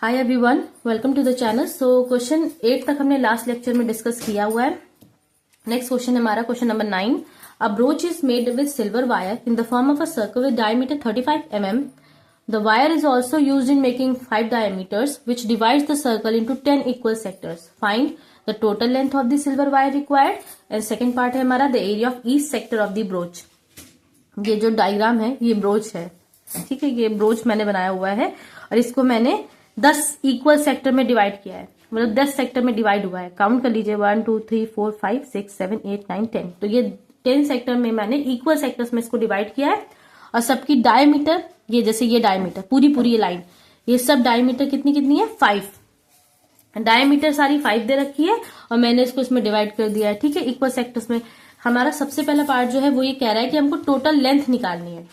Hi everyone, welcome to the channel. So question 8 तक हमने last lecture में discuss किया हुआ है। नेक्स्ट क्वेश्चन है हमारा question number 9। A broach is made with silver wire in the form of a circle with diameter 35 mm. The wire is also used in making 5 diameters, which divides the circle into 10 equal sectors. Find the total length of the silver wire required. And second part है हमारा the area of each sector of the brooch. ये जो diagram है ये broach है, ठीक है। ये ब्रोच मैंने बनाया हुआ है और इसको मैंने 10 इक्वल सेक्टर में डिवाइड किया है, मतलब 10 सेक्टर में डिवाइड हुआ है। काउंट कर लीजिए 1 2 3 4 5 6 7 8 9 10। तो ये 10 सेक्टर में मैंने इक्वल सेक्टर्स में इसको डिवाइड किया है और सबकी डायमीटर, ये जैसे ये डायमीटर पूरी ये लाइन, ये सब डायमीटर कितनी है 5 डायमीटर, सारी 5 दे रखी है और मैंने इसको इसमें डिवाइड कर दिया है, ठीक है, इक्वल सेक्टर्स में। हमारा सबसे पहला पार्ट जो है वो ये कह रहा है कि हमको टोटल लेंथ निकालनी है।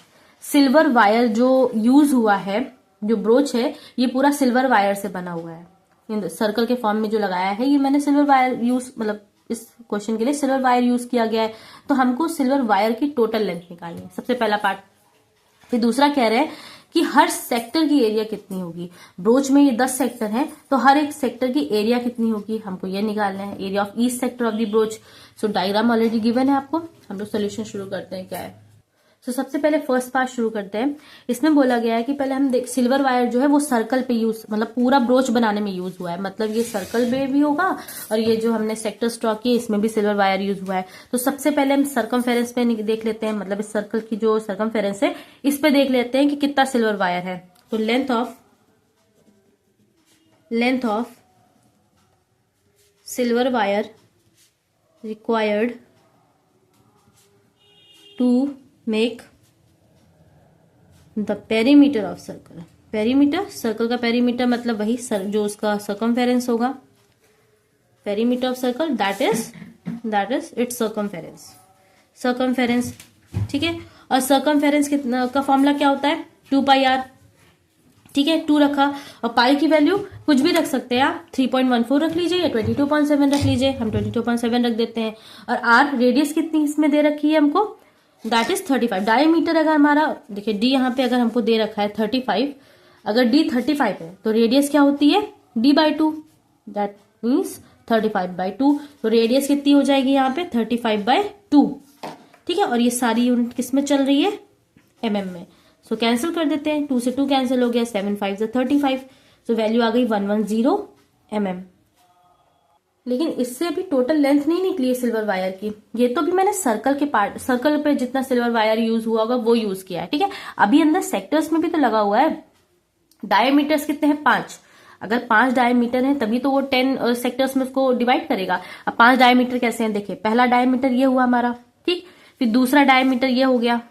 सिल्वर वायर जो यूज हुआ है, जो ब्रोच है, ये पूरा सिल्वर वायर से बना हुआ है। सर्कल के फॉर्म में जो लगाया है ये मैंने सिल्वर वायर यूज, मतलब इस क्वेश्चन के लिए सिल्वर वायर यूज किया गया है। तो हमको सिल्वर वायर की टोटल लेंथ निकालनी है, सबसे पहला पार्ट। फिर दूसरा कह रहे हैं कि हर सेक्टर की एरिया कितनी होगी। ब्रोच में ये 10 सेक्टर हैं, तो हर एक सेक्टर की एरिया कितनी होगी हमको ये निकालना है। Area of each sector of the broach. So diagram already given है आपको, हम लोग सोल्यूशन शुरू करते हैं क्या है। तो सबसे पहले फर्स्ट पार्ट शुरू करते हैं। इसमें बोला गया है कि पहले हम देख, सिल्वर वायर जो है वो सर्कल पे यूज, मतलब पूरा ब्रोच बनाने में यूज हुआ है, मतलब ये सर्कल में भी होगा और ये जो हमने सेक्टर्स ड्रॉ किए इसमें भी सिल्वर वायर यूज हुआ है। तो सबसे पहले हम सर्कमफेरेंस पे देख लेते हैं, मतलब इस सर्कल की जो सर्कमफेरेंस है इस पे देख लेते हैं कि कितना सिल्वर वायर है। तो length of silver wire required to make the perimeter of circle. Perimeter, circle का पेरीमीटर मतलब वही जो उसका सर्कमफेरेंस होगा। Perimeter of circle that is its circumference, ठीक है। और सर्कमफेरेंस का फॉर्मूला क्या होता है 2πr, ठीक है। 2 रखा और पाई की वैल्यू कुछ भी रख सकते हैं आप, 3.14 रख लीजिए या 22.7 रख लीजिए, हम 22.7 रख देते हैं। और आर रेडियस कितनी इसमें दे रखी है हमको, दैट इज 35। डायमीटर अगर हमारा, देखिए डी यहाँ पे अगर हमको दे रखा है 35, अगर डी 35 है तो रेडियस क्या होती है d/2, दैट मीन्स 35/2। तो रेडियस कितनी हो जाएगी यहाँ पे 35/2, ठीक है। और ये सारी यूनिट किस में चल रही है mm में। सो कैंसिल कर देते हैं, 2 से 2 कैंसिल हो गया, 7 5 से 35। सो वैल्यू आ गई 110 mm। लेकिन इससे अभी टोटल लेंथ नहीं निकली है सिल्वर वायर की। ये तो भी मैंने सर्कल पे जितना सिल्वर वायर यूज हुआ होगा वो यूज किया है, ठीक है। अभी अंदर सेक्टर्स में भी तो लगा हुआ है। डायमीटर्स कितने हैं 5, अगर 5 डायमीटर है तभी तो वो 10 सेक्टर्स में उसको डिवाइड करेगा। अब 5 डायमीटर कैसे हैं, देखिए पहला डायमीटर ये हुआ हमारा, ठीक, फिर दूसरा डायमीटर ये हो गया,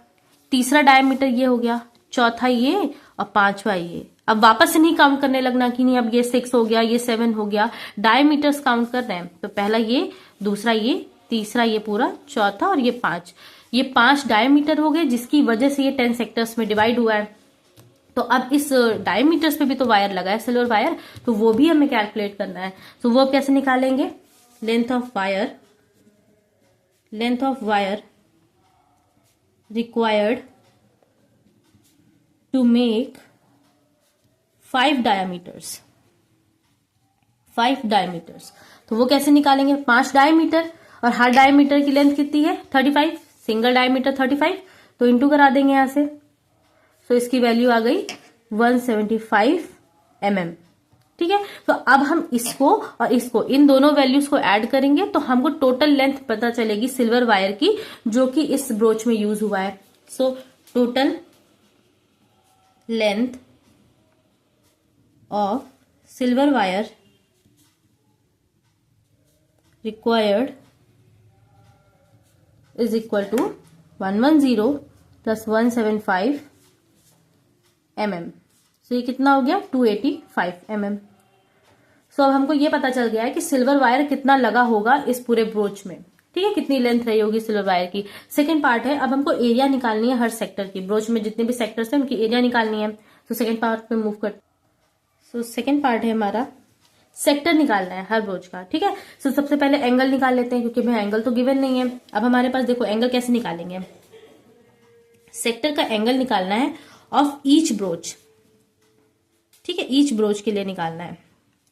तीसरा डायमीटर ये हो गया, चौथा ये और 5वां ये। अब वापस से नहीं काउंट करने लगना कि नहीं अब ये 6 हो गया, ये 7 हो गया, डायमीटर्स काउंट कर रहे हैं। तो पहला ये, दूसरा ये, तीसरा ये पूरा, चौथा और ये 5, ये 5 डायमीटर हो गए जिसकी वजह से ये 10 सेक्टर्स में डिवाइड हुआ है। तो अब इस डायमीटर्स पे भी तो वायर लगा है सिल्वर वायर, तो वो भी हमें कैलकुलेट करना है। तो वो कैसे निकालेंगे, length of wire required to make 5 diameters. तो वो कैसे निकालेंगे, 5 डायमीटर और हर डायमीटर की लेंथ कितनी है 35, सिंगल डायमीटर 35, तो इंटू करा देंगे यहां से। तो इसकी वैल्यू आ गई 175 mm, ठीक है। तो अब हम इसको और इसको, इन दोनों वैल्यूज को ऐड करेंगे तो हमको टोटल लेंथ पता चलेगी सिल्वर वायर की जो कि इस ब्रोच में यूज हुआ है। So total length of silver wire required is equal to 110 plus 175 mm। so ये कितना हो गया 285 mm। सो अब हमको ये पता चल गया है कि सिल्वर वायर कितना लगा होगा इस पूरे ब्रोच में, ठीक है, कितनी लेंथ रही होगी सिल्वर वायर की। सेकेंड पार्ट है, अब हमको एरिया निकालनी है हर सेक्टर की। ब्रोच में जितने भी सेक्टर्स हैं उनकी एरिया निकालनी है। तो सेकेंड पार्ट पे मूव कर। सो सेकेंड पार्ट है हमारा, सेक्टर निकालना है हर ब्रोच का, ठीक है। सो सबसे पहले एंगल निकाल लेते हैं क्योंकि भाई एंगल तो गिवन नहीं है। अब हमारे पास देखो एंगल कैसे निकालेंगे, सेक्टर का एंगल निकालना है ऑफ ईच ब्रोच, ठीक है, ईच ब्रोच के लिए निकालना है।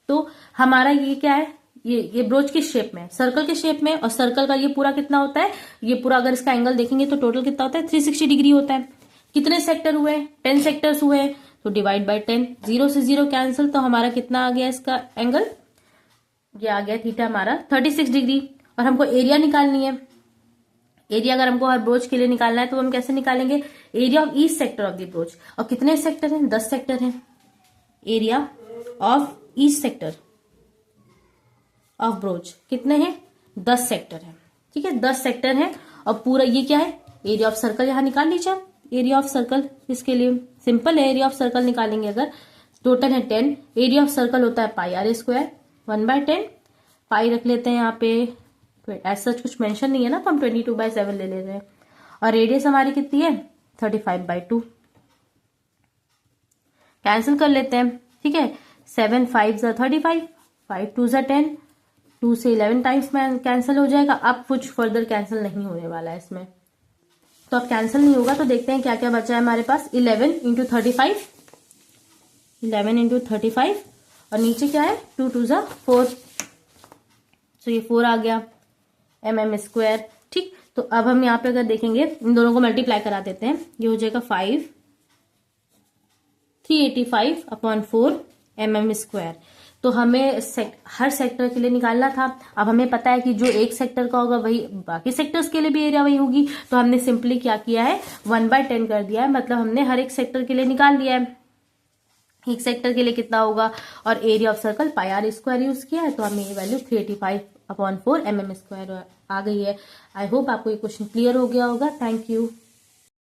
तो हमारा ये क्या है, ये ब्रोच की शेप में, सर्कल के शेप में, और सर्कल का ये पूरा कितना होता है, ये पूरा अगर इसका एंगल देखेंगे तो टोटल कितना होता है 360 डिग्री होता है। कितने सेक्टर हुए, 10 सेक्टर्स हुए, तो डिवाइड बाय 10, 0 से 0 कैंसिल, तो हमारा कितना आ गया इसका एंगल, ये आ गया थीटा हमारा 36 डिग्री। और हमको एरिया निकालनी है। एरिया अगर हमको हर ब्रोच के लिए निकालना है तो हम कैसे निकालेंगे, area of each sector of the broach. और कितने सेक्टर हैं, 10 सेक्टर हैं। Area of each sector of broach कितने हैं, 10 सेक्टर है। ठीक है, 10 सेक्टर है। और पूरा ये क्या है, एरिया ऑफ सर्कल, यहां निकाल लीजिए आप एरिया ऑफ सर्कल। इसके लिए सिंपल है, एरिया ऑफ सर्कल निकालेंगे अगर, टोटल है 10, एरिया ऑफ सर्कल होता है पाई आर स्क्वायर 1/10। पाई रख लेते हैं यहाँ पे, ऐसा कुछ मेंशन नहीं है ना, तो हम 22/7 ले ले रहे हैं। और रेडियस हमारी कितनी है 35/2, कैंसिल कर लेते हैं। ठीक है, 7 5 35, 5 2 10, 2 से 11 टाइम्स में कैंसिल हो जाएगा। अब कुछ फर्दर कैंसिल नहीं होने वाला है इसमें, तो अब कैंसिल नहीं होगा। तो देखते हैं क्या क्या बचा है हमारे पास, 11 × 35, 11 × 35, और नीचे क्या है 2 2 4, तो ये 4 आ गया mm²। ठीक, तो अब हम यहाँ पे अगर देखेंगे, इन दोनों को मल्टीप्लाई करा देते हैं, ये हो जाएगा 385/4 mm²। तो हमें हर सेक्टर के लिए निकालना था। अब हमें पता है कि जो एक सेक्टर का होगा वही बाकी सेक्टर्स के लिए भी एरिया वही होगी, तो हमने सिंपली क्या किया है 1/10 कर दिया है, मतलब हमने हर एक सेक्टर के लिए निकाल लिया है। एक सेक्टर के लिए कितना होगा, और area of circle pi r square use किया है, तो हमें ये वैल्यू 385/4 mm² आ गई है। आई होप आपको ये क्वेश्चन क्लियर हो गया होगा। Thank you.